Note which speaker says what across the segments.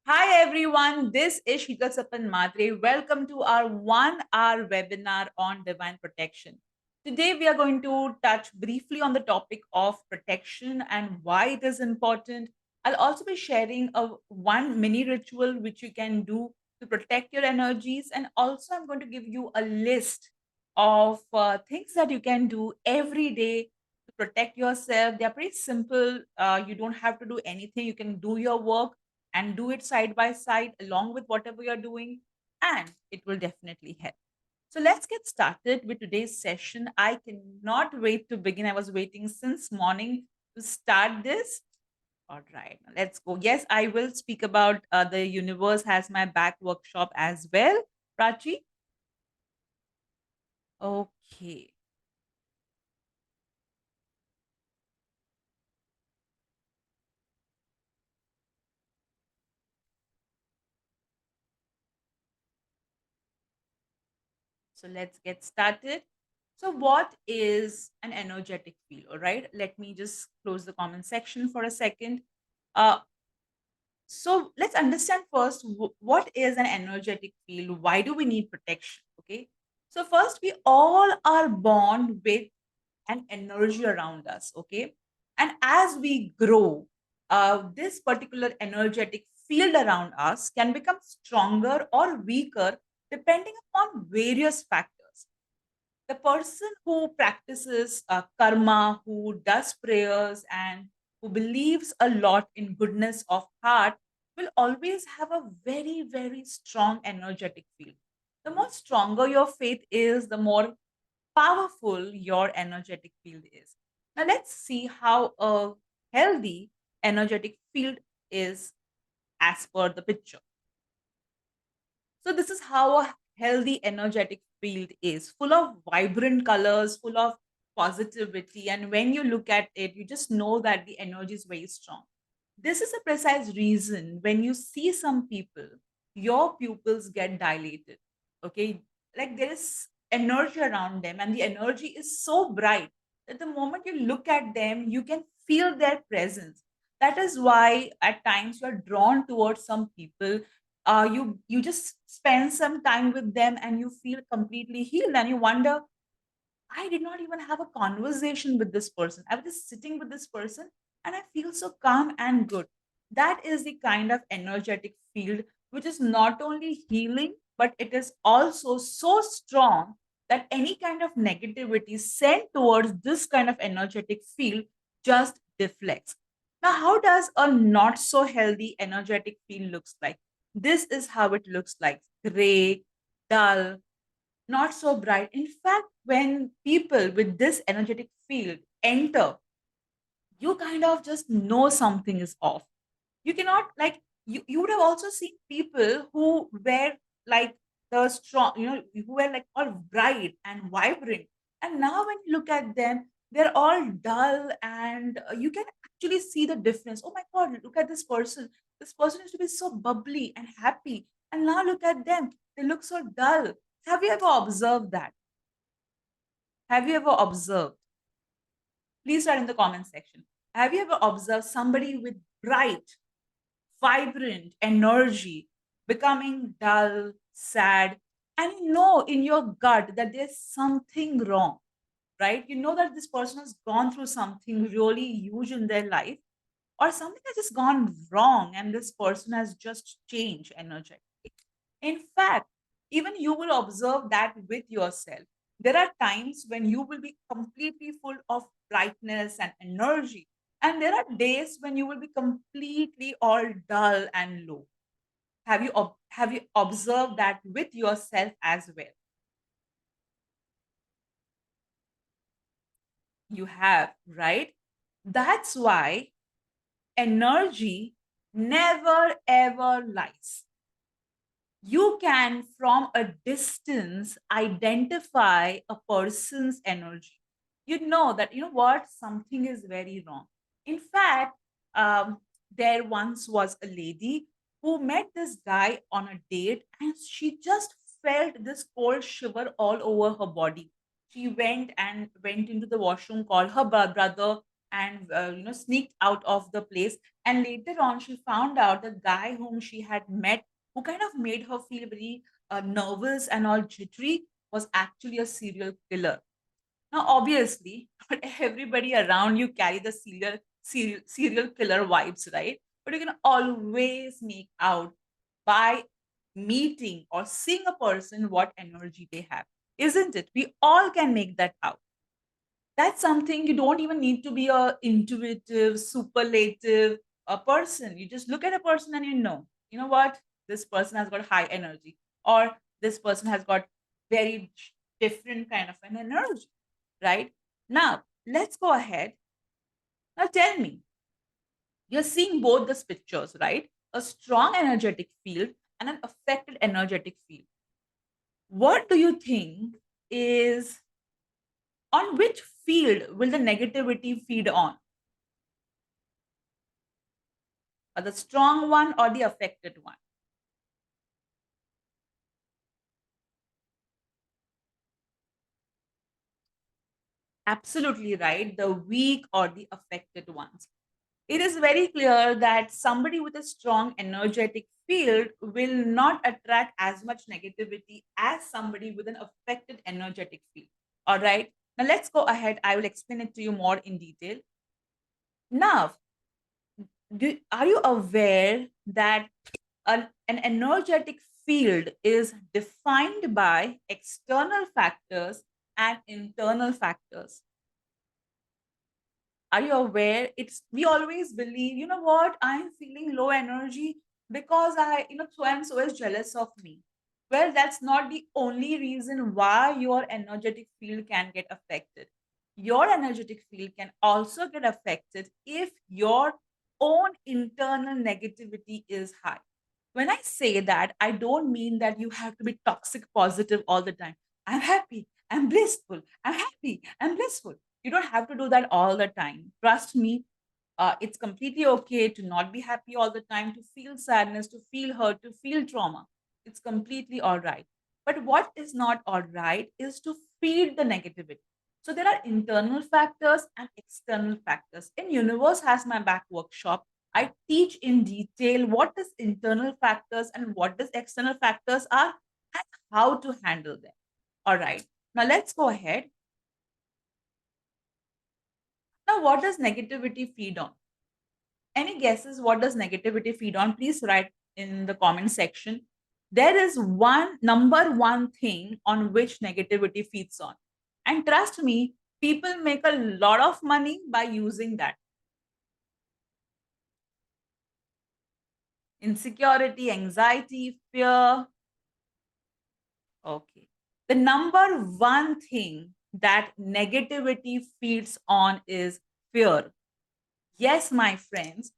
Speaker 1: Hi everyone, this is Sheetal Sapan Mhatre. Welcome to our 1 hour webinar on divine protection. Today we are going to touch briefly on the topic of protection and why it is important. I'll also be sharing a one mini ritual which you can do to protect your energies, and also I'm going to give you a list of things that you can do every day to protect yourself. They are pretty simple. You don't have to do anything. You can do your work and do it side by side along with whatever you're doing, and it will definitely help. So let's get started with today's session. I cannot wait to begin. I was waiting since morning to start this. All right, let's go. Yes, I will speak about the universe has my back workshop as well, Prachi. Okay. So let's get started. So, what is an energetic field? All right, let me just close the comment section for a second. Uh, so let's understand first what is an energetic field. Why do we need protection? Okay, so first, we all are born with an energy around us. Okay, and as we grow, this particular energetic field around us can become stronger or weaker depending upon various factors. The person who practices karma, who does prayers, and who believes a lot in goodness of heart will always have a very, very strong energetic field. The more stronger your faith is, the more powerful your energetic field is. Now, let's see how a healthy energetic field is as per the picture. So this is how a healthy energetic field is, full of vibrant colors, full of positivity. And when you look at it, you just know that the energy is very strong. This is a precise reason when you see some people, your pupils get dilated. Okay. Like there is energy around them, and the energy is so bright that the moment you look at them, you can feel their presence. That is why at times you're drawn towards some people. You just spend some time with them and you feel completely healed, and you wonder, I did not even have a conversation with this person. I was just sitting with this person and I feel so calm and good. That is the kind of energetic field which is not only healing, but it is also so strong that any kind of negativity sent towards this kind of energetic field just deflects. Now, how does a not so healthy energetic field looks like? This is how it looks like: gray, dull, not so bright. In fact, when people with this energetic field enter, you kind of just know something is off. You cannot, like, you would have also seen people who were like the strong, who were like all bright and vibrant. And now when you look at them, they're all dull, and you can actually see the difference. Oh my God, look at this person. This person used to be so bubbly and happy. And now look at them. They look so dull. Have you ever observed that? Have you ever observed? Please write in the comment section. Have you ever observed somebody with bright, vibrant energy becoming dull, sad, and you know in your gut that there's something wrong, right? You know that this person has gone through something really huge in their life, or something has just gone wrong, and this person has just changed energetically. In fact, even you will observe that with yourself. There are times when you will be completely full of brightness and energy, and there are days when you will be completely all dull and low. Have you observed that with yourself as well? You have, right? That's why energy never ever lies. You can from a distance identify a person's energy. You know that, you know what, something is very wrong. In fact, there once was a lady who met this guy on a date, and she just felt this cold shiver all over her body. She went into the washroom, called her brother, and sneaked out of the place. And later on, she found out the guy whom she had met, who kind of made her feel very nervous and all jittery, was actually a serial killer. Now, obviously, not everybody around you carry the serial killer vibes, right? But you can always make out by meeting or seeing a person what energy they have, isn't it? We all can make that out. That's something. You don't even need to be a intuitive, superlative a person. You just look at a person and you know what? This person has got high energy, or this person has got very different kind of an energy, right? Now, let's go ahead. Now, tell me, you're seeing both these pictures, right? A strong energetic field and an affected energetic field. What do you think is, on which field will the negativity feed on? Or the strong one or the affected one? Absolutely right. The weak or the affected ones. It is very clear that somebody with a strong energetic field will not attract as much negativity as somebody with an affected energetic field. All right. Now let's go ahead. I will explain it to you more in detail. Now, are you aware that an energetic field is defined by external factors and internal factors? Are you aware? It's, we always believe, you know what, I'm feeling low energy because so and so is jealous of me. Well, that's not the only reason why your energetic field can get affected. Your energetic field can also get affected if your own internal negativity is high. When I say that, I don't mean that you have to be toxic positive all the time. I'm happy, I'm blissful, I'm happy, I'm blissful. You don't have to do that all the time. Trust me, it's completely okay to not be happy all the time, to feel sadness, to feel hurt, to feel trauma. It's completely all right. But what is not all right is to feed the negativity. So there are internal factors and external factors. In Universe Has My Back workshop, I teach in detail what is internal factors and what is external factors are and how to handle them. All right. Now let's go ahead. Now, what does negativity feed on? Any guesses what does negativity feed on? Please write in the comment section. There is one number one thing on which negativity feeds on. And trust me, people make a lot of money by using that. Insecurity, anxiety, fear. Okay. The number one thing that negativity feeds on is fear. Yes, my friends,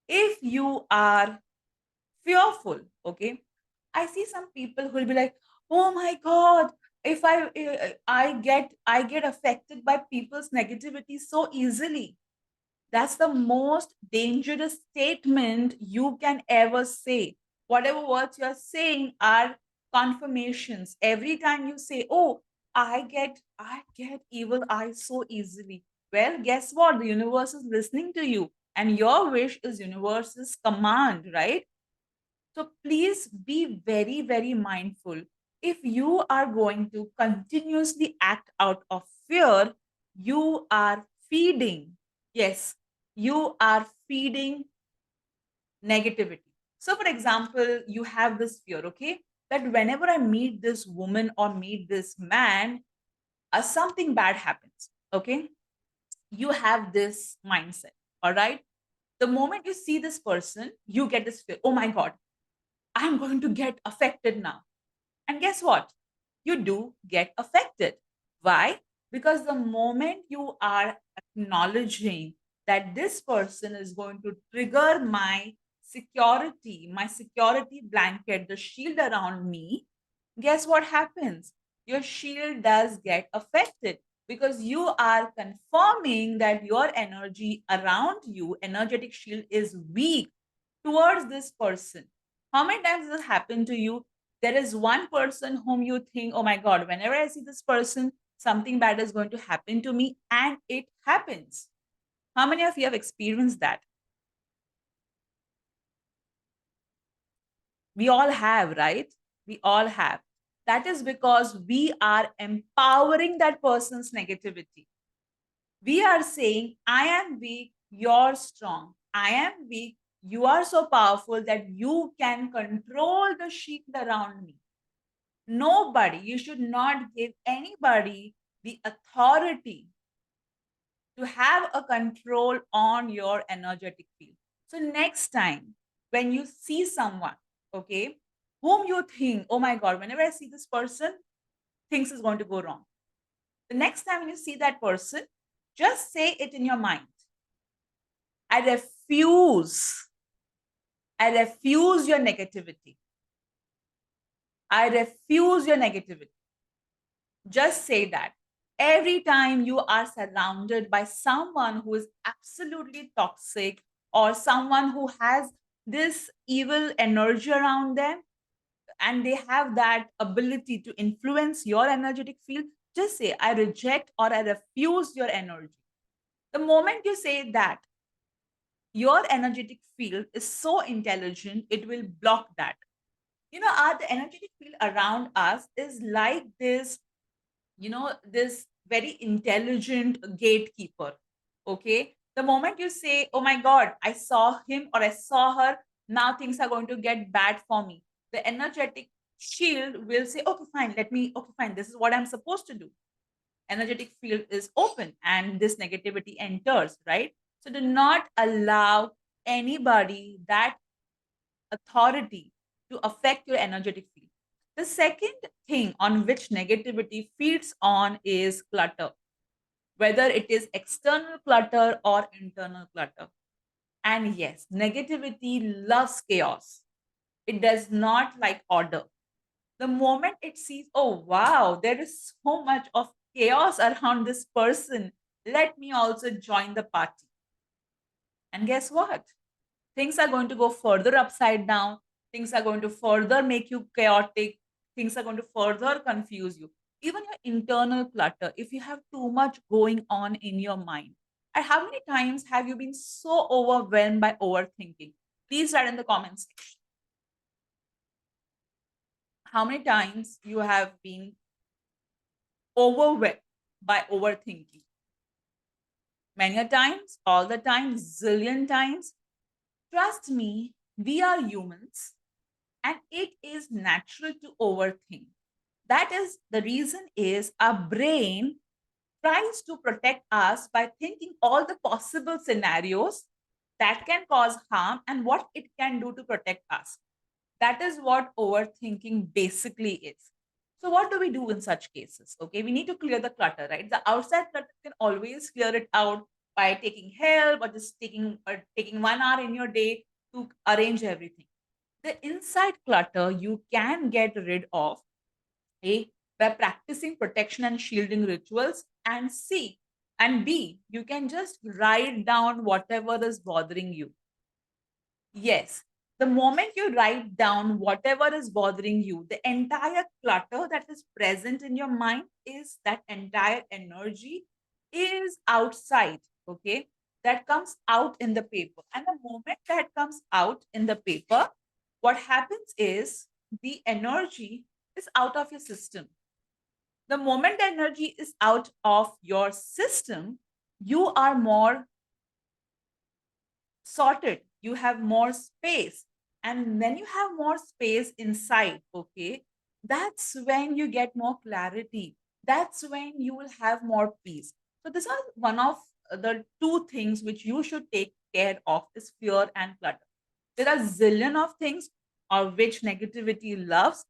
Speaker 1: if you are fearful, okay, I see some people who will be like, oh my god, if I get affected by people's negativity so easily. That's the most dangerous statement you can ever say. Whatever words you're saying are confirmations. Every time you say, oh, I get evil eyes so easily. Well, guess what? The universe is listening to you. And your wish is universe's command, right? So please be very, very mindful. If you are going to continuously act out of fear, you are feeding. Yes, you are feeding negativity. So, for example, you have this fear, okay, that whenever I meet this woman or meet this man, something bad happens, okay? You have this mindset, all right? The moment you see this person, you get this fear, oh my God, I'm going to get affected now. And guess what? You do get affected. Why? Because the moment you are acknowledging that this person is going to trigger my security blanket, the shield around me, guess what happens? Your shield does get affected because you are confirming that your energy around you, energetic shield, is weak towards this person. How many times does this happen to you? There is one person whom you think, oh my God, whenever I see this person, something bad is going to happen to me, and it happens. How many of you have experienced that? We all have, right? We all have. That is because we are empowering that person's negativity. We are saying, I am weak, you're strong. I am weak, you are so powerful that you can control the sheep around me. Nobody, you should not give anybody the authority to have a control on your energetic field. So, next time when you see someone, okay, whom you think, oh my God, whenever I see this person, things is going to go wrong. The next time when you see that person, just say it in your mind. I refuse. I refuse your negativity. I refuse your negativity. Just say that. Every time you are surrounded by someone who is absolutely toxic or someone who has this evil energy around them and they have that ability to influence your energetic field, just say, I reject or I refuse your energy. The moment you say that, your energetic field is so intelligent, it will block that. The energetic field around us is like this, this very intelligent gatekeeper. Okay. The moment you say, oh my God, I saw him or I saw her, now things are going to get bad for me. The energetic shield will say, okay, fine, okay, fine, this is what I'm supposed to do. Energetic field is open and this negativity enters, right? So do not allow anybody that authority to affect your energetic field. The second thing on which negativity feeds on is clutter, whether it is external clutter or internal clutter. And yes, negativity loves chaos. It does not like order. The moment it sees, oh wow, there is so much of chaos around this person, let me also join the party. And guess what? Things are going to go further upside down. Things are going to further make you chaotic. Things are going to further confuse you. Even your internal clutter, if you have too much going on in your mind. And how many times have you been so overwhelmed by overthinking? Please write in the comments section. How many times you have been overwhelmed by overthinking? Many a times, all the time, zillion times. Trust me, we are humans and it is natural to overthink. That is the reason is our brain tries to protect us by thinking all the possible scenarios that can cause harm and what it can do to protect us. That is what overthinking basically is. So what do we do in such cases? Okay, we need to clear the clutter, right? The outside clutter can always clear it out by taking help or just taking 1 hour in your day to arrange everything. The inside clutter you can get rid of, A, by practicing protection and shielding rituals, and C and B, you can just write down whatever is bothering you. Yes, the moment you write down whatever is bothering you, the entire clutter that is present in your mind is that entire energy is outside, okay? That comes out in the paper. And the moment that comes out in the paper, what happens is the energy is out of your system. The moment the energy is out of your system, you are more sorted, you have more space. And when you have more space inside, okay, that's when you get more clarity. That's when you will have more peace. So, this are one of the two things which you should take care of is fear and clutter. There are zillion of things of which negativity loves,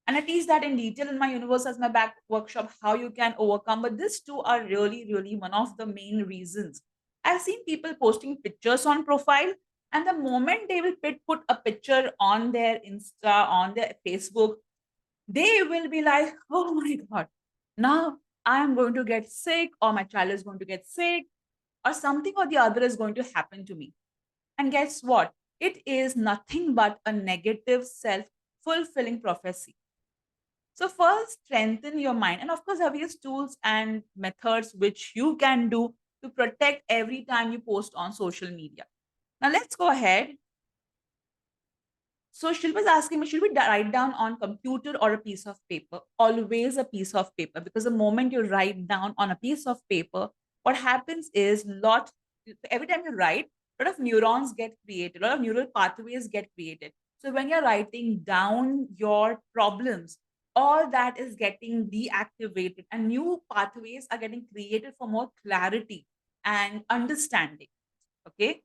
Speaker 1: and I teach that in detail in my universe as my back workshop, how you can overcome. But these two are really, really one of the main reasons. I've seen people posting pictures on profile, and the moment they will put a picture on their Insta, on their Facebook, they will be like, oh my God, now I am going to get sick, or my child is going to get sick, or something or the other is going to happen to me. And guess what? It is nothing but a negative self fulfilling prophecy. So first, strengthen your mind. And of course, various tools and methods which you can do to protect every time you post on social media. Now let's go ahead. So Shilpa is asking me, should we write down on computer or a piece of paper? Always a piece of paper, because the moment you write down on a piece of paper, what happens is every time you write, a lot of neurons get created, a lot of neural pathways get created. So when you're writing down your problems, all that is getting deactivated and new pathways are getting created for more clarity and understanding. Okay,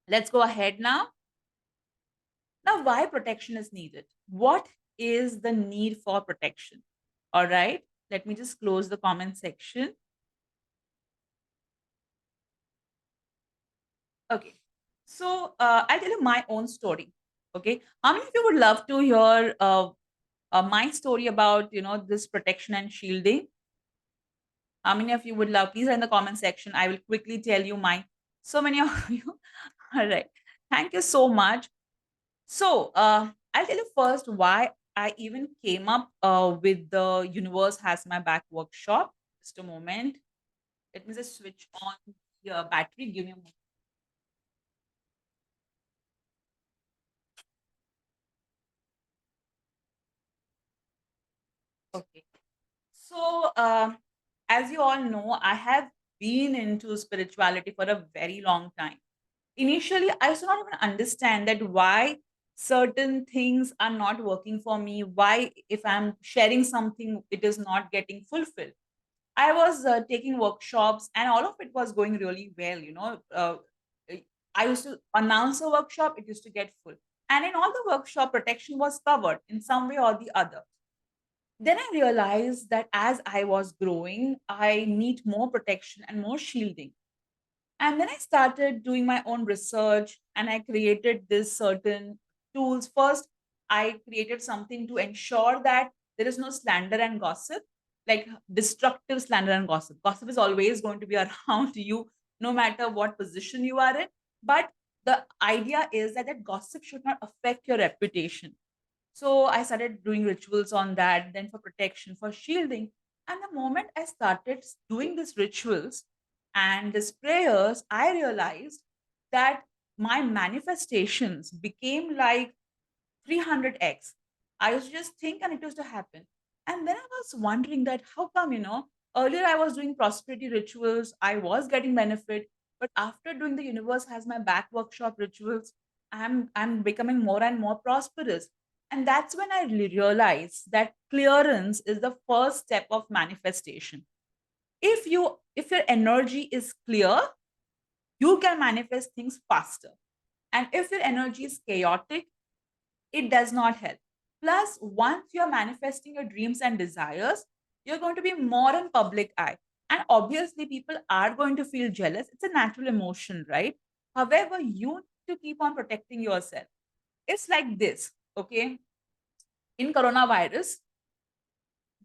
Speaker 1: let's go ahead now. Now, why protection is needed? What is the need for protection? All right, let me just close the comment section. Okay, so I'll tell you my own story. Okay, how many of you would love to hear my story about this protection and shielding? How many of you would love? Please in the comment section. I will quickly tell you mine. So many of you. All right, thank you so much. So, I'll tell you first why I even came up with the Universe Has My Back workshop. Just a moment. Let me just switch on the battery. Give me a moment. Okay. So, as you all know, I have been into spirituality for a very long time. Initially, I used to not even understand that why certain things are not working for me, why if I'm sharing something, it is not getting fulfilled. I was taking workshops and all of it was going really well. I used to announce a workshop, it used to get full. And in all the workshop, protection was covered in some way or the other. Then I realized that as I was growing, I need more protection and more shielding. And then I started doing my own research and I created this certain tools. First, I created something to ensure that there is no slander and gossip, like destructive slander and gossip. Gossip is always going to be around you, no matter what position you are in. But the idea is that that gossip should not affect your reputation. So I started doing rituals on that, then for protection, for shielding. And the moment I started doing these rituals and these prayers, I realized that my manifestations became like 300x. I used to just think and it used to happen. And then I was wondering that how come, earlier I was doing prosperity rituals, I was getting benefit, but after doing the Universe Has My Back workshop rituals, I'm becoming more and more prosperous. And that's when I realized that clearance is the first step of manifestation. If your energy is clear, you can manifest things faster. And if your energy is chaotic, it does not help. Plus, once you're manifesting your dreams and desires, you're going to be more in public eye. And obviously, people are going to feel jealous. It's a natural emotion, right? However, you need to keep on protecting yourself. It's like this, okay? In coronavirus,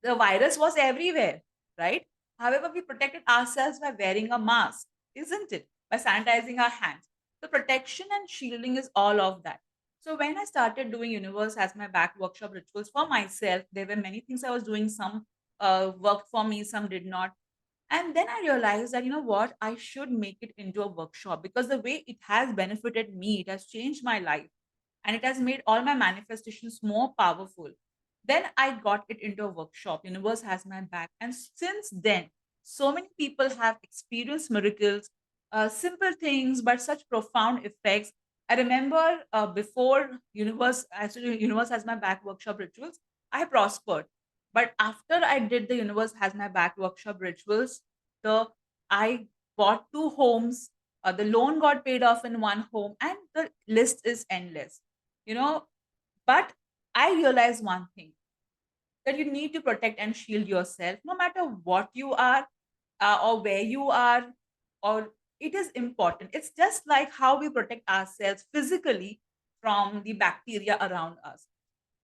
Speaker 1: the virus was everywhere, right? However, we protected ourselves by wearing a mask, isn't it? By sanitizing our hands. The protection and shielding is all of that. So when I started doing Universe Has My Back workshop rituals for myself, there were many things I was doing. Some worked for me, some did not. And then I realized that, you know what, I should make it into a workshop because the way it has benefited me, it has changed my life and it has made all my manifestations more powerful. Then I got it into a workshop. Universe Has My Back. And since then, so many people have experienced miracles, simple things, but such profound effects. I remember before Universe Has My Back workshop rituals, I prospered. But after I did the Universe Has My Back workshop rituals, the I bought two homes. The loan got paid off in one home, and the list is endless. You know, but I realized one thing, that you need to protect and shield yourself no matter what you are, or where you are, or it is important. It's just like how we protect ourselves physically from the bacteria around us.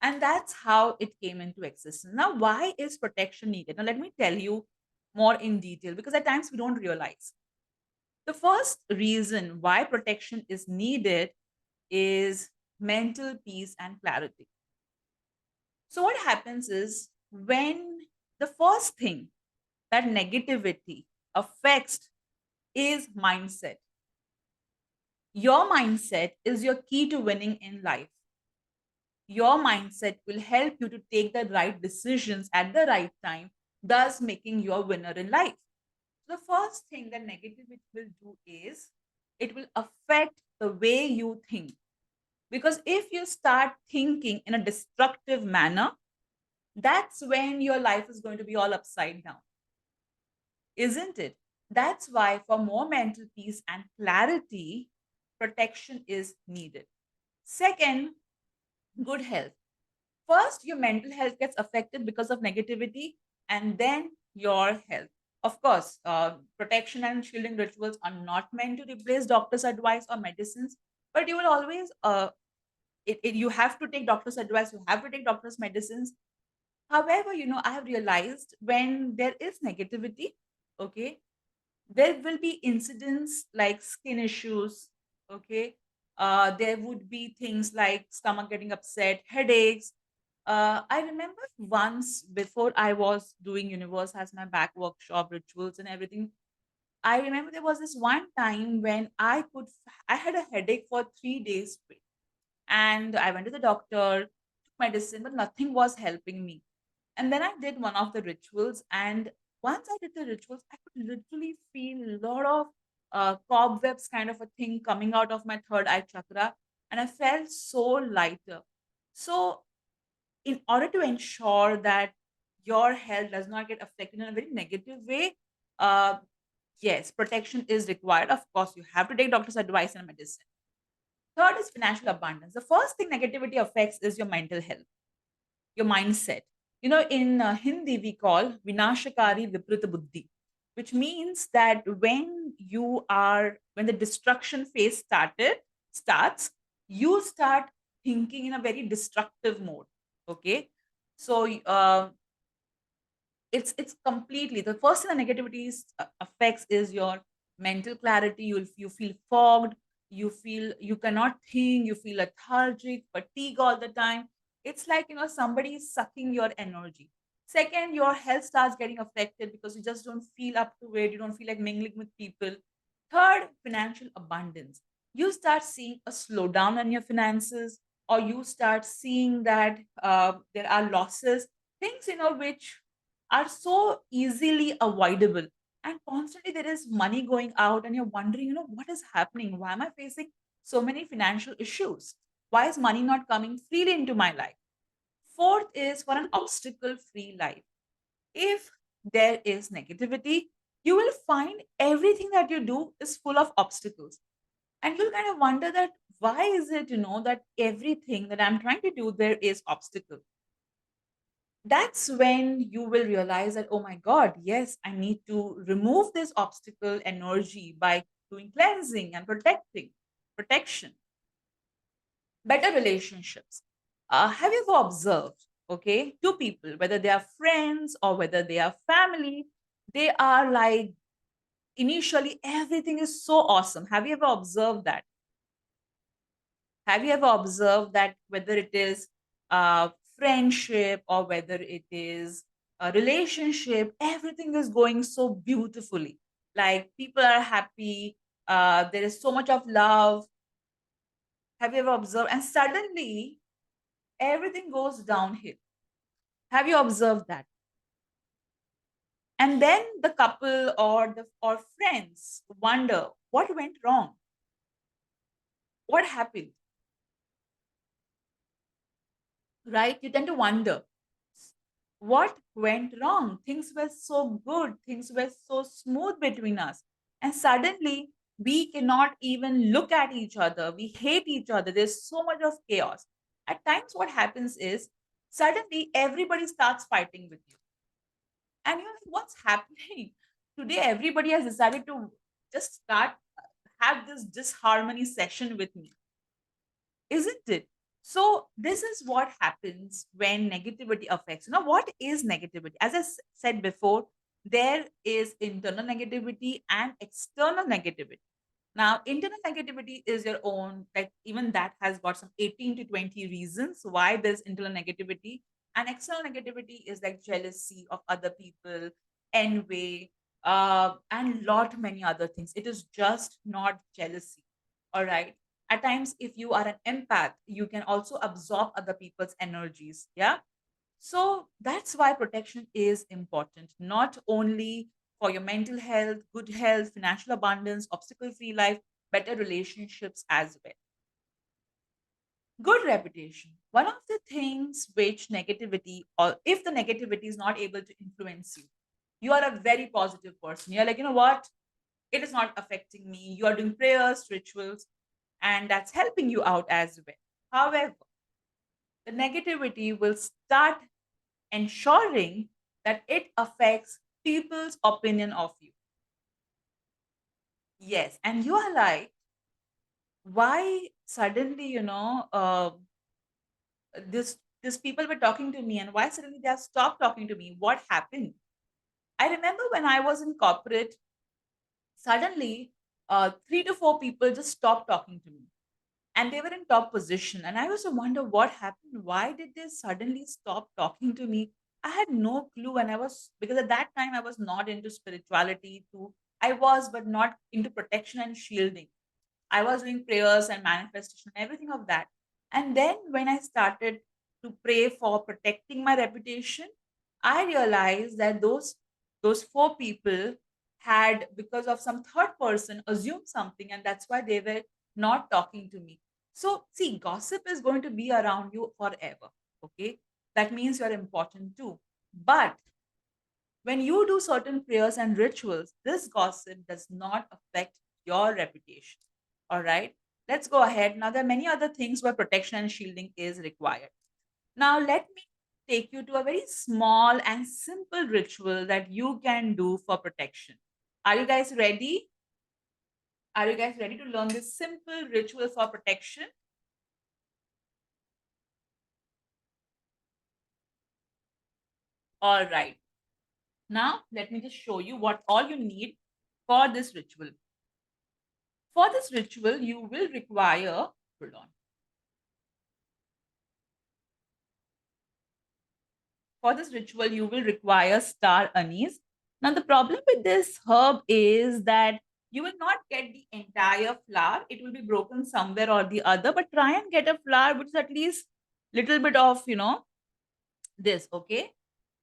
Speaker 1: And that's how it came into existence. Now, why is protection needed? Now, let me tell you more in detail because at times we don't realize. The first reason why protection is needed is mental peace and clarity. So, what happens is when the first thing that negativity affects is mindset. Your mindset is your key to winning in life. Your mindset will help you to take the right decisions at the right time, thus making you a winner in life. The first thing that negativity will do is it will affect the way you think. Because if you start thinking in a destructive manner, that's when your life is going to be all upside down, isn't it? That's why, for more mental peace and clarity, protection is needed. Second, good health. First, your mental health gets affected because of negativity, and then your health. Of course, protection and shielding rituals are not meant to replace doctor's advice or medicines, but you will always, you have to take doctor's advice, you have to take doctor's medicines. However, I have realized when there is negativity, okay, there will be incidents like skin issues, okay, there would be things like stomach getting upset, headaches. I remember once, before I was doing universe as my back workshop rituals and everything, I remember there was this one time when I had a headache for 3 days straight, and I went to the doctor, took medicine, but nothing was helping me. And then I did one of the rituals, and once I did the rituals, I could literally feel a lot of cobwebs kind of a thing coming out of my third eye chakra, and I felt so lighter. So, in order to ensure that your health does not get affected in a very negative way, uh, yes, protection is required. Of course, you have to take doctor's advice and medicine. Third is financial abundance. The first thing negativity affects is your mental health, your mindset. In Hindi, we call Vinashakari Viprita Buddhi, which means that when the destruction phase starts, you start thinking in a very destructive mode. Okay. So, it's completely the first thing the negativity affects is your mental clarity. You feel fogged, you cannot think, you feel lethargic, fatigue all the time. It's like somebody is sucking your energy. Second, your health starts getting affected because you just don't feel up to it, you don't feel like mingling with people. Third, financial abundance. You start seeing a slowdown in your finances, or you start seeing that there are losses, things which are so easily avoidable, and constantly there is money going out and you're wondering, what is happening, why am I facing so many financial issues, why is money not coming freely into my life. Fourth is for an obstacle free life. If there is negativity, you will find everything that you do is full of obstacles, and you'll kind of wonder that why is it that everything that I'm trying to do, there is obstacle. That's when you will realize that, oh my God, yes, I need to remove this obstacle energy by doing cleansing and protection. Better relationships. Have you ever observed, okay, two people, whether they are friends or whether they are family, they are like, initially everything is so awesome. Have you ever observed that? Have you ever observed that whether it is friendship or whether it is a relationship, everything is going so beautifully. Like people are happy, there is so much of love. Have you ever observed? And suddenly everything goes downhill. Have you observed that? And then the couple or friends wonder what went wrong, what happened, right? You tend to wonder what went wrong. Things were so good, things were so smooth between us. And suddenly, we cannot even look at each other. We hate each other. There's so much of chaos. At times, what happens is suddenly everybody starts fighting with you. And you're like, what's happening? Today, everybody has decided to just have this disharmony session with me, isn't it? So this is what happens when negativity affects. What is negativity? As I said before, there is internal negativity and external negativity. Now, internal negativity is your own, like even that has got some 18 to 20 reasons why there's internal negativity. And external negativity is like jealousy of other people, envy. and lot many other things. It is just not jealousy. All right. At times, if you are an empath, you can also absorb other people's energies. Yeah. So that's why protection is important, not only for your mental health, good health, financial abundance, obstacle free life, better relationships as well. Good reputation. One of the things which negativity, or if the negativity is not able to influence you, you are a very positive person. You're like, you know what? It is not affecting me. You are doing prayers, rituals, and that's helping you out as well. However, the negativity will start ensuring that it affects people's opinion of you. Yes, and you are like, why suddenly, this people were talking to me, and why suddenly they have stopped talking to me? What happened? I remember when I was in corporate, suddenly 3 to 4 people just stopped talking to me, and they were in top position, and I was to wonder what happened. Why did they suddenly stop talking to me? I had no clue, and I was, because at that time I was not into spirituality too. I was, but not into protection and shielding. I was doing prayers and manifestation, everything of that. And then when I started to pray for protecting my reputation, I realized that those 4 people had, because of some third person, assumed something, and that's why they were not talking to me. So see, gossip is going to be around you forever. Okay. That means you're important too. But when you do certain prayers and rituals, this gossip does not affect your reputation. All right. Let's go ahead. Now, there are many other things where protection and shielding is required. Now, let me take you to a very small and simple ritual that you can do for protection. Are you guys ready? Are you guys ready to learn this simple ritual for protection? All right. Now, let me just show you what all you need for this ritual. For this ritual, you will require, hold on. For this ritual, you will require star anise. Now, the problem with this herb is that you will not get the entire flower. It will be broken somewhere or the other, but try and get a flower which is at least little bit of, this, okay?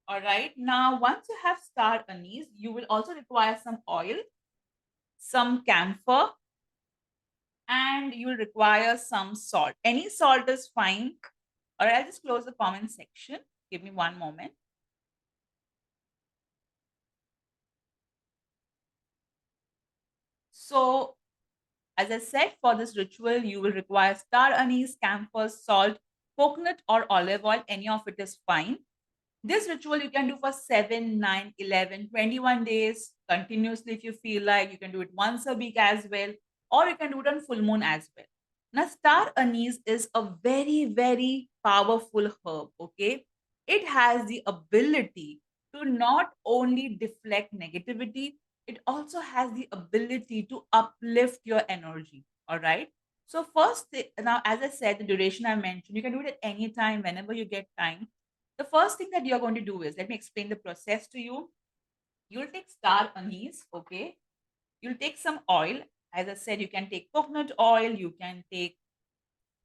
Speaker 1: All right. Now, once you have star anise, you will also require some oil, some camphor, and you will require some salt. Any salt is fine. Or I'll just close the comment section. Give me one moment. So, as I said, for this ritual, you will require star anise, camphor, salt, coconut, or olive oil. Any of it is fine. This ritual you can do for 7, 9, 11, 21 days continuously if you feel like. You can do it once a week as well, or you can do it on full moon as well. Now, star anise is a very, very powerful herb, okay? It has the ability to not only deflect negativity, it also has the ability to uplift your energy, all right? So, now, as I said, the duration I mentioned, you can do it at any time, whenever you get time. The first thing that you're going to do is, let me explain the process to you. You'll take star anise, okay? You'll take some oil. As I said, you can take coconut oil, you can take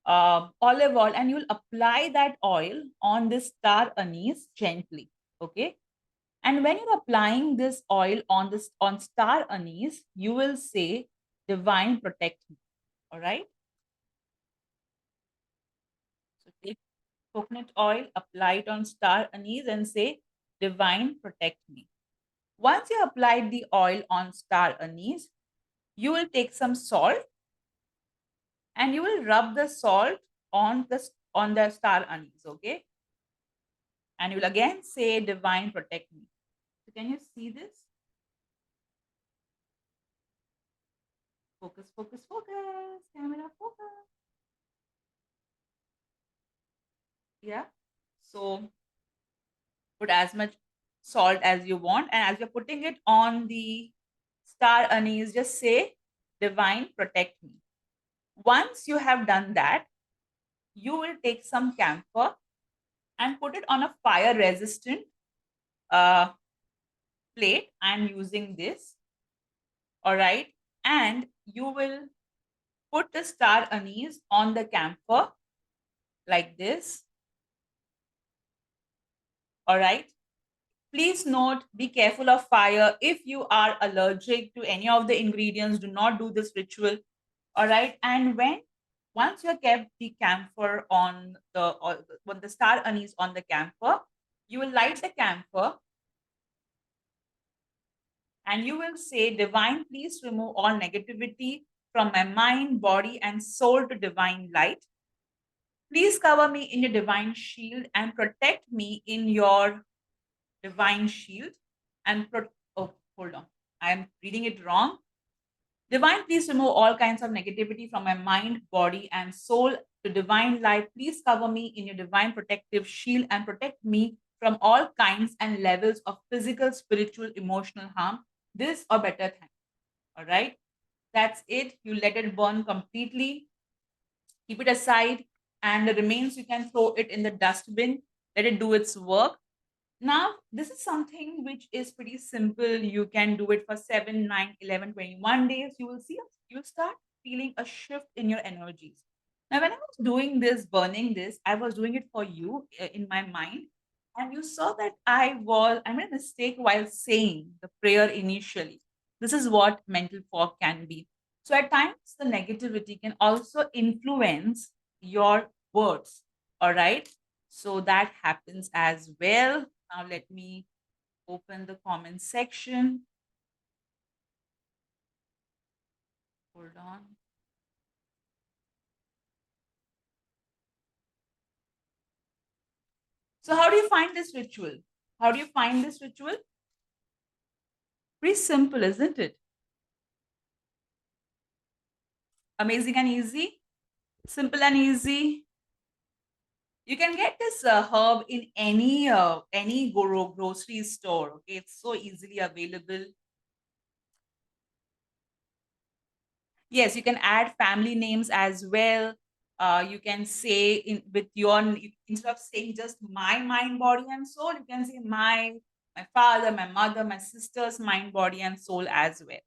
Speaker 1: olive oil, and you'll apply that oil on this star anise gently, okay? And when you're applying this oil on star anise, you will say, "Divine protect me." All right. So take coconut oil, apply it on star anise, and say, "Divine protect me." Once you applied the oil on star anise, you will take some salt and you will rub the salt on the star anise, okay? And you will again say, "Divine protect me." So can you see this? Focus, focus, focus. Camera focus. Yeah. So put as much salt as you want, and as you're putting it on the star anise, just say, "Divine protect me." Once you have done that, you will take some camphor and put it on a fire resistant uh, plate. I'm using this. All right. And you will put the star anise on the camphor like this. All right. Please note, be careful of fire. If you are allergic to any of the ingredients, do not do this ritual. All right. And once you have kept the camphor on the star anise on the camphor, you will light the camphor and you will say, Divine, please remove all negativity from my mind, body, and soul to divine light. Please cover me in your divine shield and protect me in your divine shield. Oh, hold on. I am reading it wrong. Divine, please remove all kinds of negativity from my mind, body, and soul to divine light. Please cover me in your divine protective shield and protect me from all kinds and levels of physical, spiritual, emotional harm. This or better than. All right. That's it. You let it burn completely. Keep it aside. And the remains, you can throw it in the dustbin. Let it do its work. Now, this is something which is pretty simple. You can do it for 7, 9, 11, 21 days. You will see, you'll start feeling a shift in your energies. Now, when I was doing this, burning this, I was doing it for you in my mind. And you saw that I made a mistake while saying the prayer initially. This is what mental fog can be. So at times, the negativity can also influence your words. All right. So that happens as well. Now let me open the comment section. Hold on. So how do you find this ritual? How do you find this ritual? Pretty simple, isn't it? Amazing and easy. Simple and easy. You can get this herb in any grocery store. Okay, it's so easily available. Yes, you can add family names as well. You can say with your, instead of saying just my mind, body, and soul, you can say my father, my mother, my sister's mind, body, and soul as well.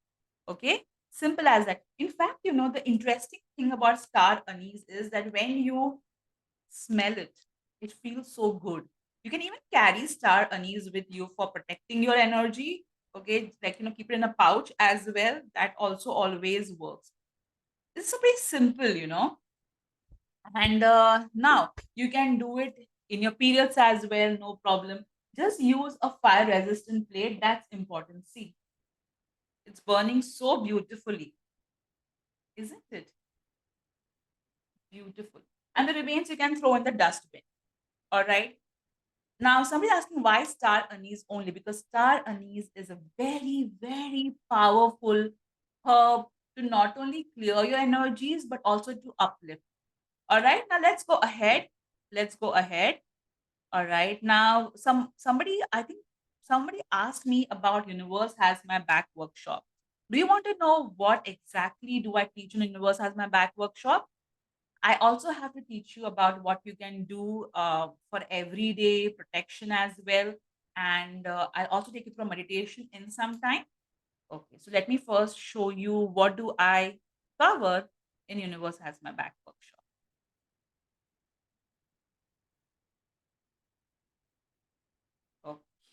Speaker 1: Okay, simple as that. In fact, the interesting thing about star anise is that when you smell it, it feels so good. You can even carry star anise with you for protecting your energy. Okay, like keep it in a pouch as well. That also always works. It's so very simple. And now you can do it in your periods as well, no problem. Just use a fire resistant plate. That's important. See, it's burning so beautifully, isn't it? Beautiful. And the remains you can throw in the dustbin. All right. Now, somebody asking why star anise only? Because star anise is a very, very powerful herb to not only clear your energies, but also to uplift. All right, now let's go ahead. Let's go ahead. All right. Now, I think somebody asked me about Universe Has My Back workshop. Do you want to know what exactly do I teach in Universe Has My Back workshop? I also have to teach you about what you can do for everyday protection as well. And I'll also take you through meditation in some time. Okay, so let me first show you what do I cover in Universe Has My Back workshop.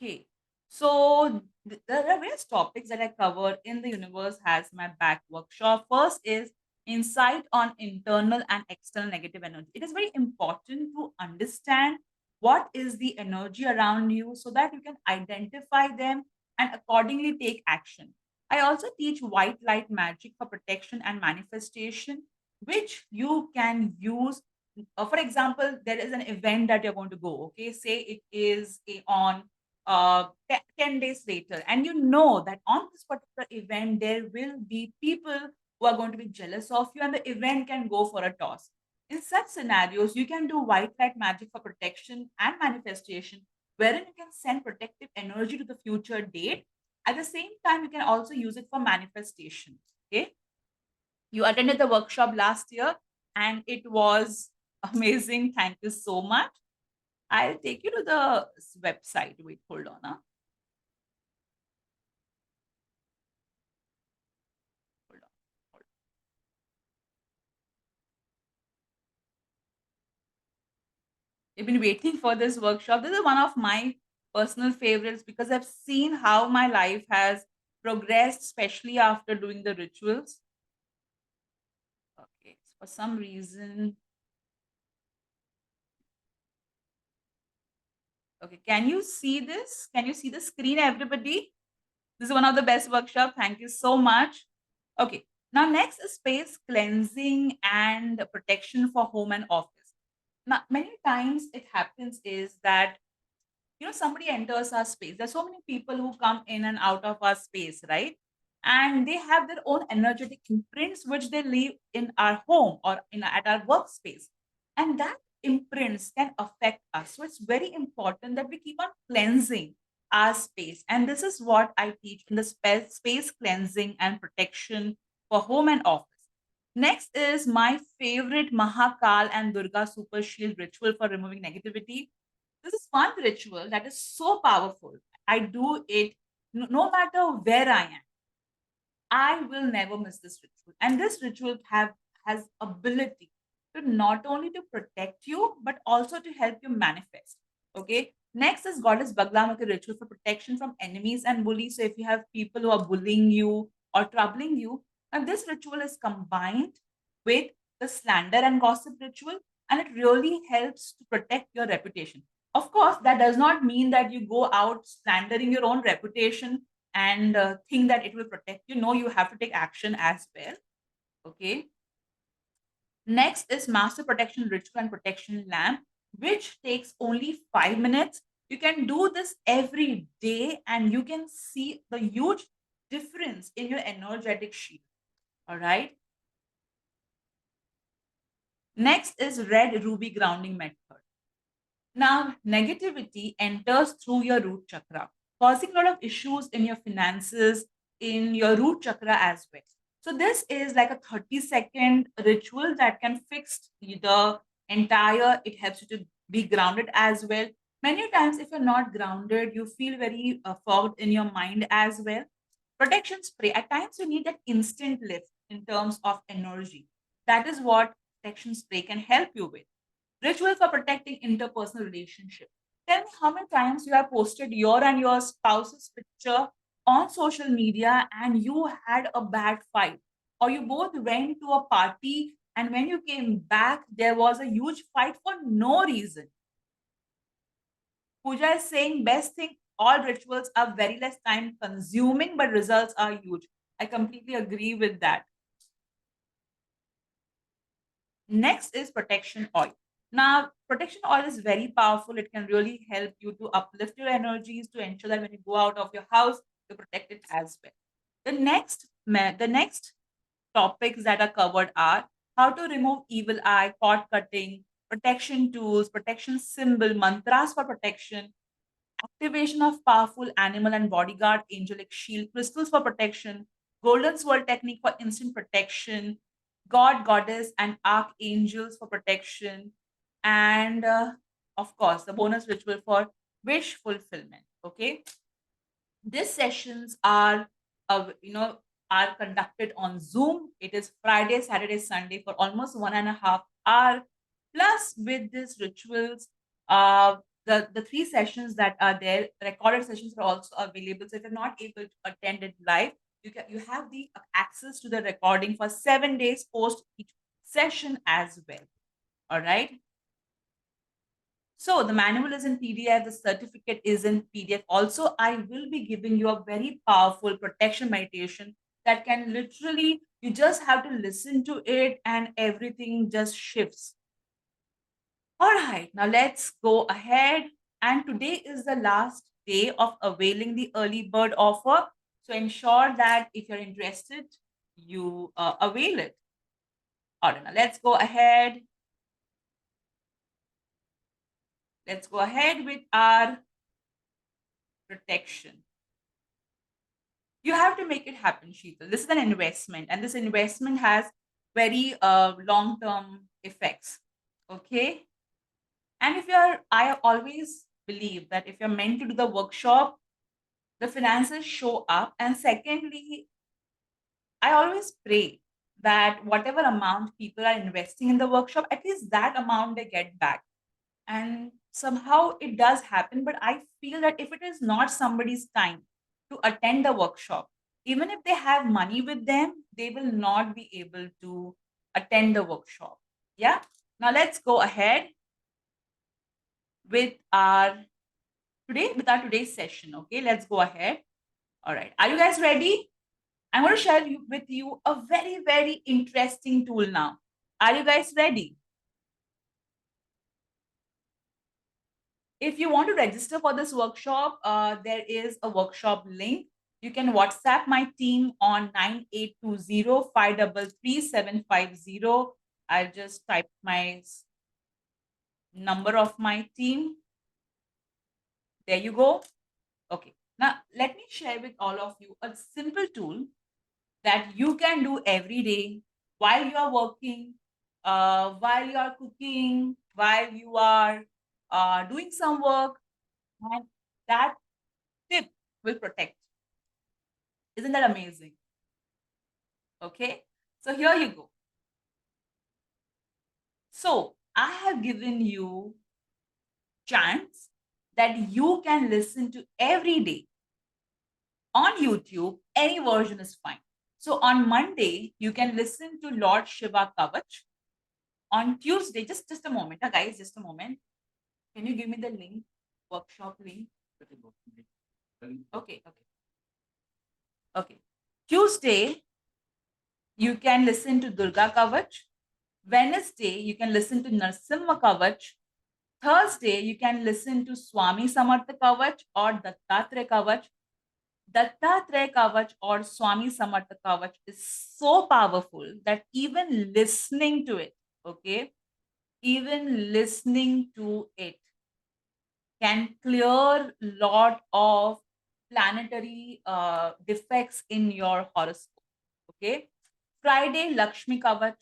Speaker 1: Okay. So there are various topics that I cover in the Universe Has My Back workshop. First is insight on internal and external negative energy. It is very important to understand what is the energy around you so that you can identify them and accordingly take action. I also teach white light magic for protection and manifestation, which you can use. For example, there is an event that you're going to go. Okay, say it is on 10 days later, and you know that on this particular event there will be people who are going to be jealous of you and the event can go for a toss. In such scenarios, you can do white light magic for protection and manifestation, wherein you can send protective energy to the future date. At the same time, you can also use it for manifestation. Okay, you attended the workshop last year and it was amazing. Thank you so much. I'll take you to the website. Wait, hold on. Huh? I've been waiting for this workshop. This is one of my personal favorites because I've seen how my life has progressed, especially after doing the rituals. Okay, so for some reason, okay, can you see this? Can you see the screen, everybody? This is one of the best workshops. Thank you so much. Okay, now next is space cleansing and protection for home and office. Now, many times it happens is that somebody enters our space. There's so many people who come in and out of our space, right? And they have their own energetic imprints which they leave in our home or in at our workspace, and that imprints can affect us. So it's very important that we keep on cleansing our space, and this is what I teach in the space cleansing and protection for home and office. Next is my favorite Mahakal and Durga Super Shield ritual for removing negativity. This is one ritual that is so powerful. I do it no matter where I am. I will never miss this ritual. And this ritual has ability to not only to protect you, but also to help you manifest. Okay. Next is Goddess Baglamati ritual for protection from enemies and bullies. So if you have people who are bullying you or troubling you, and this ritual is combined with the slander and gossip ritual, and it really helps to protect your reputation. Of course, that does not mean that you go out slandering your own reputation and think that it will protect you. No, you have to take action as well. Okay. Next is master protection ritual and protection lamp, which takes only 5 minutes. You can do this every day and you can see the huge difference in your energetic shield. All right. Next is red ruby grounding method. Now, negativity enters through your root chakra, causing a lot of issues in your finances, in your root chakra as well. So, this is like a 30-second ritual that can fix the entire, it helps you to be grounded as well. Many times, if you're not grounded, you feel very fogged in your mind as well. Protection spray, at times, you need that instant lift in terms of energy. That is what protection spray can help you with. Ritual for protecting interpersonal relationship. Tell me how many times you have posted your and your spouse's picture on social media and you had a bad fight, or you both went to a party and when you came back there was a huge fight for no reason. Pooja is saying best thing, all rituals are very less time consuming but results are huge. I completely agree with that. Next is protection oil. Now, protection oil is very powerful. It can really help you to uplift your energies to ensure that when you go out of your house, you're protected as well. The next topics that are covered are how to remove evil eye, cord cutting, protection tools, protection symbol, mantras for protection, activation of powerful animal and bodyguard angelic shield, crystals for protection, golden sword technique for instant protection, god, goddess, and archangels for protection, and of course, the bonus ritual for wish fulfillment. Okay, these sessions are conducted on Zoom. It is Friday, Saturday, Sunday for almost 1.5 hours. Plus, with these rituals, the three sessions that are there, recorded sessions are also available. So if you're not able to attend it live, you have the access to the recording for 7 days post each session as well. All right. So the manual is in PDF, the certificate is in PDF. Also, I will be giving you a very powerful protection meditation that can literally, you just have to listen to it and everything just shifts. All right, now let's go ahead. And today is the last day of availing the early bird offer. So ensure that if you're interested, you avail it. All right, now let's go ahead. Let's go ahead with our protection. You have to make it happen, Sheetal. This is an investment, and this investment has very long-term effects. Okay. And if you're, I always believe that if you're meant to do the workshop, the finances show up. And secondly, I always pray that whatever amount people are investing in the workshop, at least that amount they get back. And somehow it does happen, but I feel that if it is not somebody's time to attend the workshop, even if they have money with them, they will not be able to attend the workshop. Yeah. Now let's go ahead with our today's session. Okay, let's go ahead. All right. Are you guys ready? I'm going to share with you a very, very interesting tool now. Are you guys ready? If you want to register for this workshop, there is a workshop link. You can WhatsApp my team on 9820533750. I'll just type my number of my team. There you go. Okay. Now, let me share with all of you a simple tool that you can do every day while you are working, while you are cooking, while you are doing some work, and that tip will protect. Isn't that amazing? Okay, so here you go. So I have given you chants that you can listen to every day on YouTube. Any version is fine. So on Monday, you can listen to Lord Shiva Kavach. On Tuesday, just a moment, guys, just a moment. Can you give me the link, workshop link? Okay, okay, okay. Tuesday, you can listen to Durga Kavach. Wednesday, you can listen to Narsimha Kavach. Thursday, you can listen to Swami Samartha Kavach or Dattatreya Kavach. Dattatreya Kavach or Swami Samartha Kavach is so powerful that even listening to it, okay, even listening to it can clear lot of planetary defects in your horoscope. Okay. Friday, Lakshmi Kavach.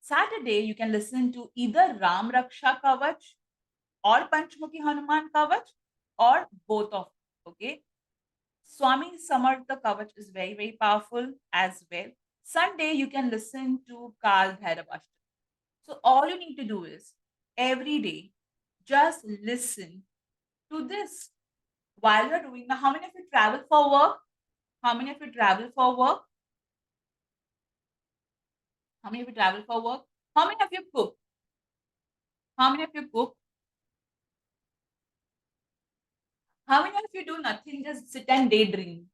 Speaker 1: Saturday, you can listen to either Ram Raksha Kavach or Panchmukhi Hanuman Kavach or both of them. Okay. Swami Samartha Kavach is very, very powerful as well. Sunday, you can listen to Kal Bhairav Ashtam. So all you need to do is every day, just listen to this while you're doing. Now, how many of you travel for work? How many of you travel for work? How many of you travel for work? How many of you cook? How many of you cook? How many of you do nothing, just sit and daydream?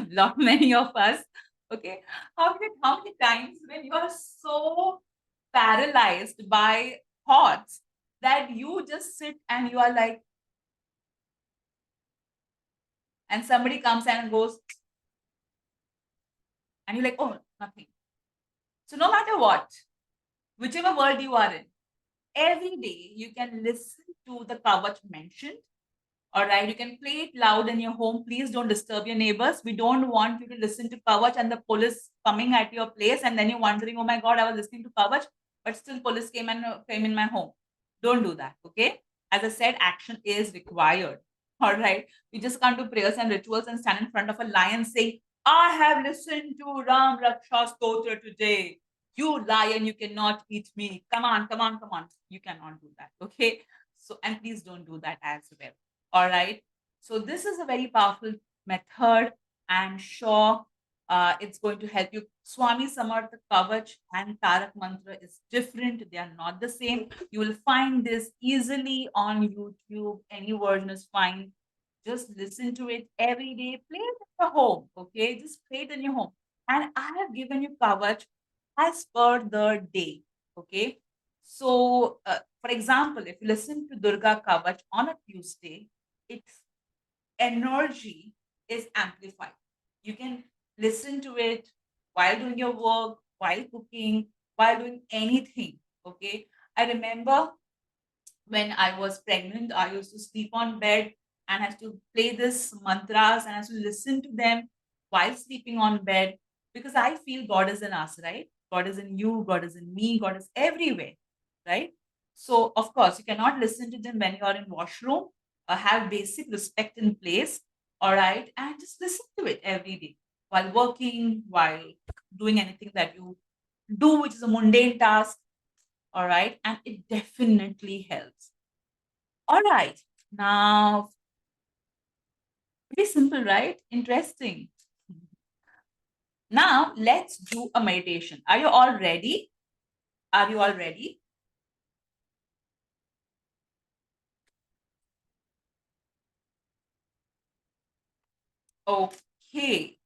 Speaker 1: Lot many of us. Okay. How many times when you are so paralyzed by thoughts that you just sit and you are like, and somebody comes and goes, and you're like, oh, nothing. So no matter what, whichever world you are in, every day you can listen to the Kavach mentioned. All right, you can play it loud in your home. Please don't disturb your neighbors. We don't want you to listen to Kavach and the police coming at your place, and then you're wondering, oh my God, I was listening to Kavach, but still police came in my home. Don't do that. Okay. As I said, action is required. All right. We just can't do prayers and rituals and stand in front of a lion saying, I have listened to Ram Raksha Stotra today. You lion, you cannot eat me. Come on, come on, come on. You cannot do that. Okay. So, and please don't do that as well. All right. So this is a very powerful method, and sure, it's going to help you. Swami Samartha Kavach and Tarak Mantra is different. They are not the same. You will find this easily on YouTube. Any version is fine. Just listen to it every day. Play it in your home. Okay. Just play it in your home. And I have given you Kavach as per the day. Okay. So, for example, if you listen to Durga Kavach on a Tuesday, its energy is amplified. You can listen to it while doing your work, while cooking, while doing anything. Okay. I remember when I was pregnant, I used to sleep on bed and had to play this mantras and I had to listen to them while sleeping on bed, because I feel God is in us, right? God is in you, God is in me, God is everywhere, right? So of course you cannot listen to them when you are in washroom. Have basic respect in place, all right, and just listen to it every day. while working, while doing anything that you do, which is a mundane task. All right. And it definitely helps. All right. Now, pretty simple, right? Interesting. Now, let's do a meditation. Are you all ready? Are you all ready? Okay.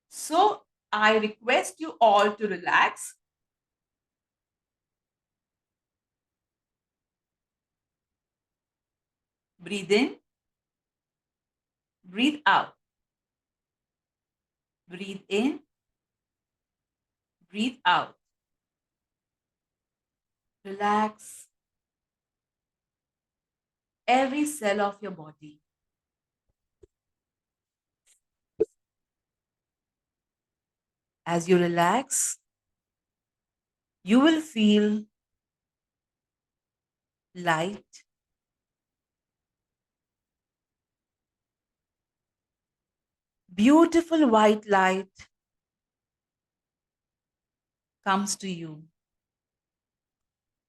Speaker 1: So, I request you all to relax. Breathe in, breathe out. Breathe in, breathe out. Relax every cell of your body. As you relax, you will feel light, beautiful white light comes to you.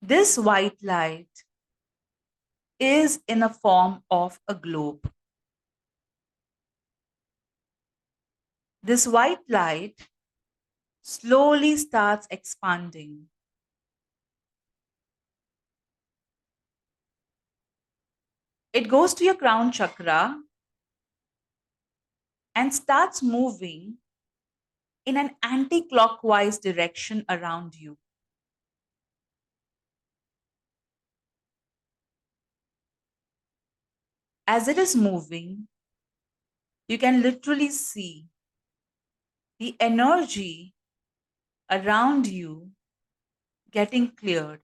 Speaker 1: This white light is in a form of a globe. This white light slowly starts expanding. It goes to your crown chakra and starts moving in an anti clockwise direction around you. As it is moving, you can literally see the energy around you getting cleared.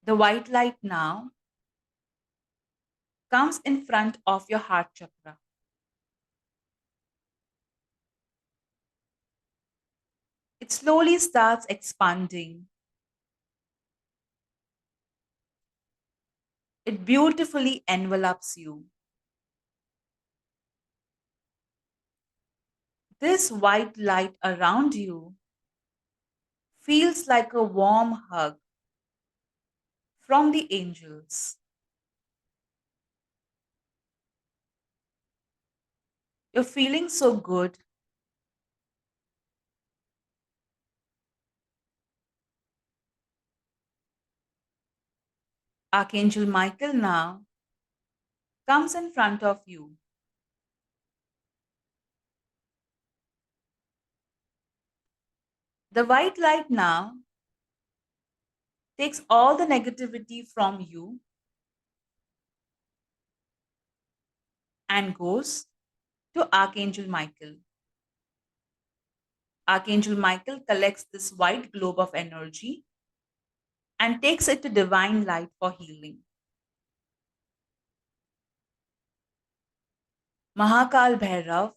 Speaker 1: The white light now comes in front of your heart chakra. It slowly starts expanding. It beautifully envelops you. This white light around you feels like a warm hug from the angels. You're feeling so good. Archangel Michael now comes in front of you. The white light now takes all the negativity from you and goes to Archangel Michael. Archangel Michael collects this white globe of energy and takes it to divine light for healing. Mahakal Bhairav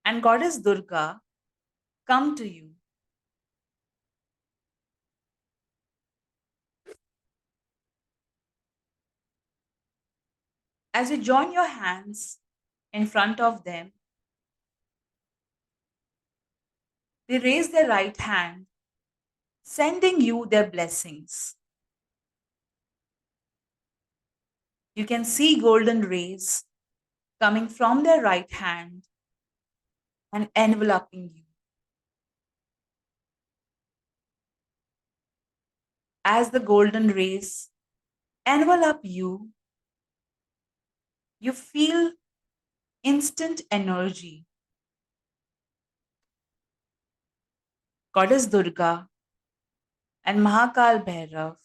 Speaker 1: and Goddess Durga come to you. As you join your hands in front of them, they raise their right hand, sending you their blessings. You can see golden rays coming from their right hand and enveloping you. As the golden rays envelop you, you feel instant energy. Goddess Durga and Mahakal Bhairav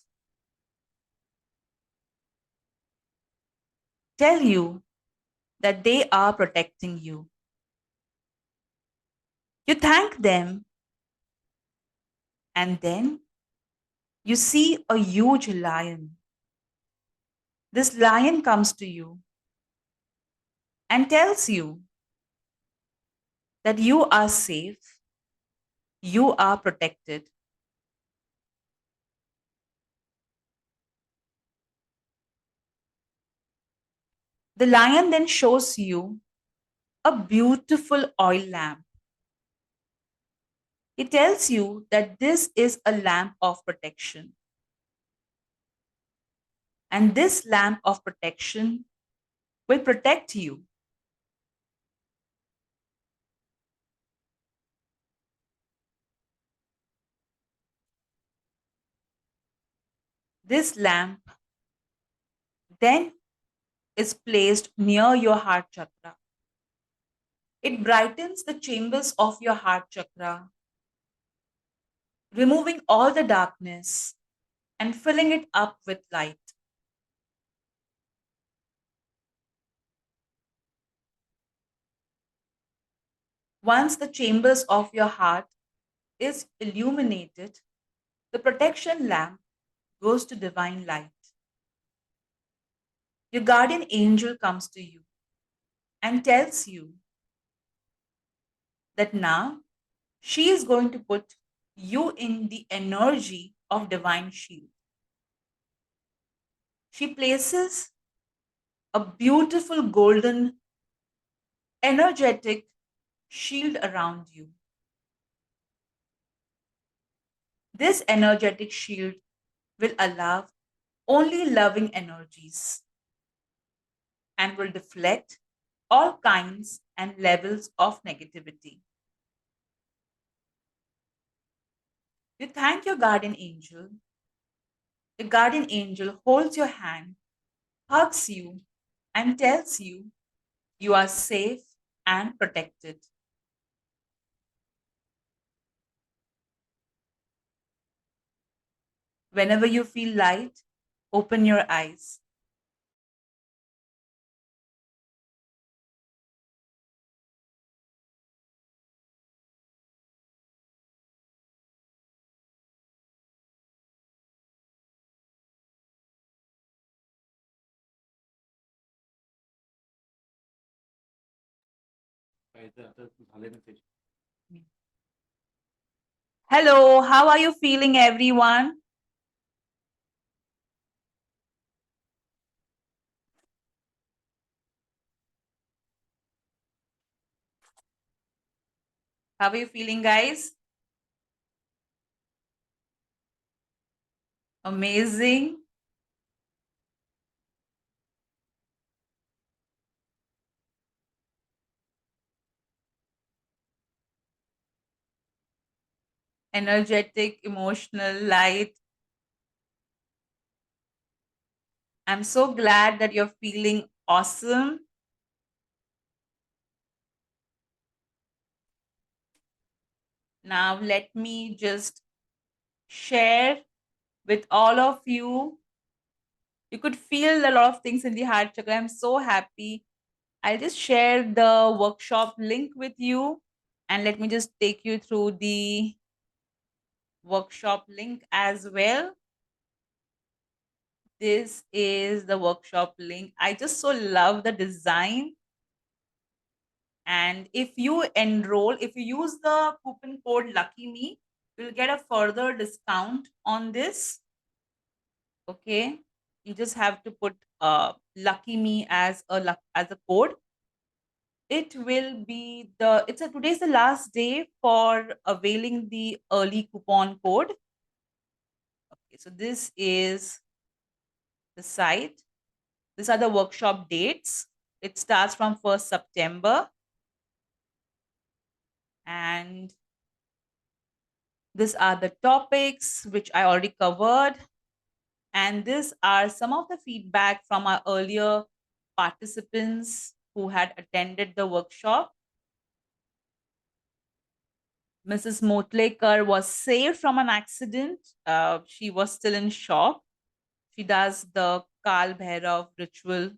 Speaker 1: tell you that they are protecting you. You thank them, and then you see a huge lion. This lion comes to you and tells you that you are safe, you are protected. The lion then shows you a beautiful oil lamp. He tells you that this is a lamp of protection. And this lamp of protection will protect you. This lamp then is placed near your heart chakra. It brightens the chambers of your heart chakra, removing all the darkness and filling it up with light. Once the chambers of your heart is illuminated, the protection lamp goes to divine light. Your guardian angel comes to you and tells you that now she is going to put you in the energy of divine shield. She places a beautiful golden, energetic shield around you. This energetic shield will allow only loving energies and will deflect all kinds and levels of negativity. You thank your guardian angel. The guardian angel holds your hand, hugs you, and tells you you are safe and protected. Whenever you feel light, open your eyes. Hello, how are you feeling, everyone? How are you feeling, guys? Amazing. Energetic, emotional, light. I'm so glad that you're feeling awesome. Now, let me just share with all of you. You could feel a lot of things in the heart chakra. I'm so happy. I'll just share the workshop link with you and let me just take you through the workshop link as well. This is the workshop link. I just so love the design. And if you enroll, if you use the coupon code Lucky Me, you'll get a further discount on this. Okay. You just have to put Lucky Me as a code. It will be today's the last day for availing the early coupon code. Okay, so this is the site. These are the workshop dates. It starts from 1st September. And these are the topics which I already covered. And these are some of the feedback from our earlier participants who had attended the workshop. Mrs. Motlekar was saved from an accident. She was still in shock. She does the Kal Bhairav ritual.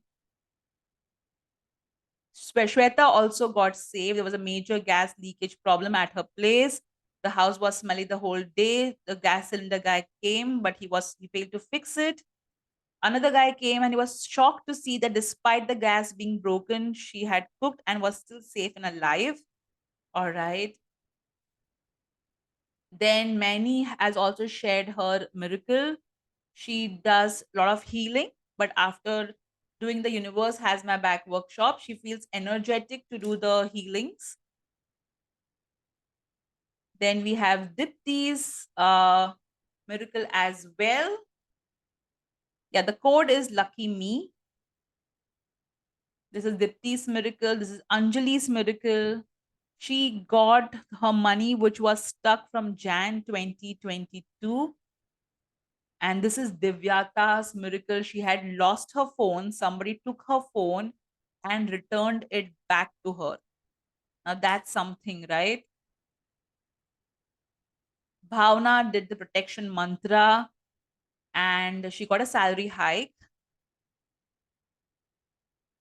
Speaker 1: Shweta also got saved. There was a major gas leakage problem at her place. The house was smelly the whole day. The gas cylinder guy came, but he failed to fix it. Another guy came and he was shocked to see that despite the gas being broken, she had cooked and was still safe and alive. All right. Then Manny has also shared her miracle. She does a lot of healing, but after doing the Universe Has My Back workshop. She feels energetic to do the healings. Then we have Dipti's miracle as well. Yeah, the code is Lucky Me. This is Dipti's miracle. This is Anjali's miracle. She got her money, which was stuck from Jan 2022. And this is Divyata's miracle. She had lost her phone. Somebody took her phone and returned it back to her. Now that's something, right? Bhavna did the protection mantra and she got a salary hike.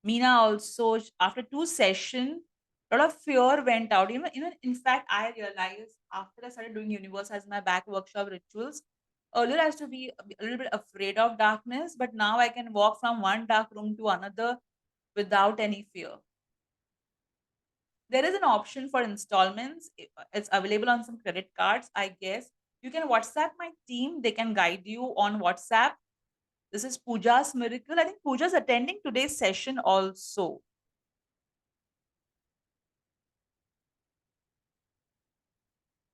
Speaker 1: Meena also, after 2 sessions, a lot of fear went out. Even in fact, I realized after I started doing Universe as my back workshop rituals, earlier I used to be a little bit afraid of darkness, but now I can walk from one dark room to another without any fear. There is an option for installments. It's available on some credit cards, I guess. You can WhatsApp my team. They can guide you on WhatsApp. This is Pooja's miracle. I think Pooja's attending today's session also,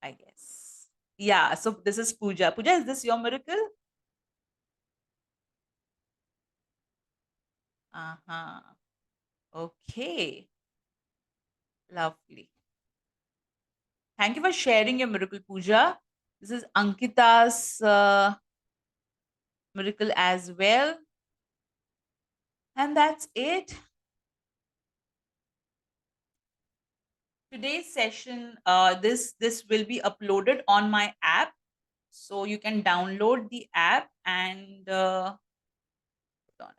Speaker 1: I guess. Yeah, so this is Pooja. Pooja, is this your miracle? Uh-huh. Okay. Lovely. Thank you for sharing your miracle, Pooja. This is Ankita's miracle as well. And that's it. Today's session, this will be uploaded on my app. So you can download the app and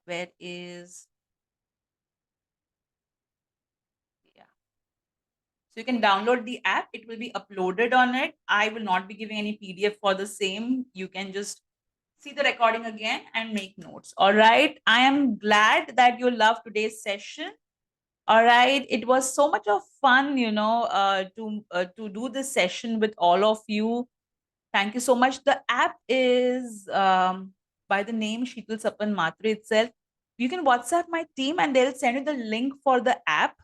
Speaker 1: where is, yeah. So you can download the app. It will be uploaded on it. I will not be giving any PDF for the same. You can just see the recording again and make notes. All right. I am glad that you loved today's session. All right. It was so much of fun, to do this session with all of you. Thank you so much. The app is by the name Sheetal Sapan Mhatre itself. You can WhatsApp my team and they'll send you the link for the app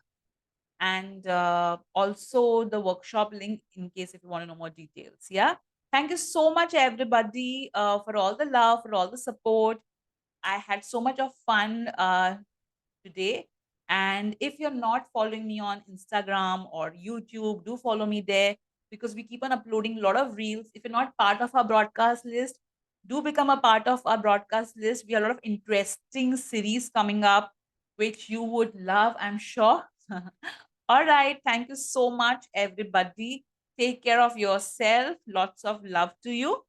Speaker 1: and also the workshop link in case if you want to know more details. Yeah. Thank you so much, everybody, for all the love, for all the support. I had so much of fun today. And if you're not following me on Instagram or YouTube, do follow me there because we keep on uploading a lot of reels. If you're not part of our broadcast list, do become a part of our broadcast list. We have a lot of interesting series coming up, which you would love, I'm sure. All right. Thank you so much, everybody. Take care of yourself. Lots of love to you.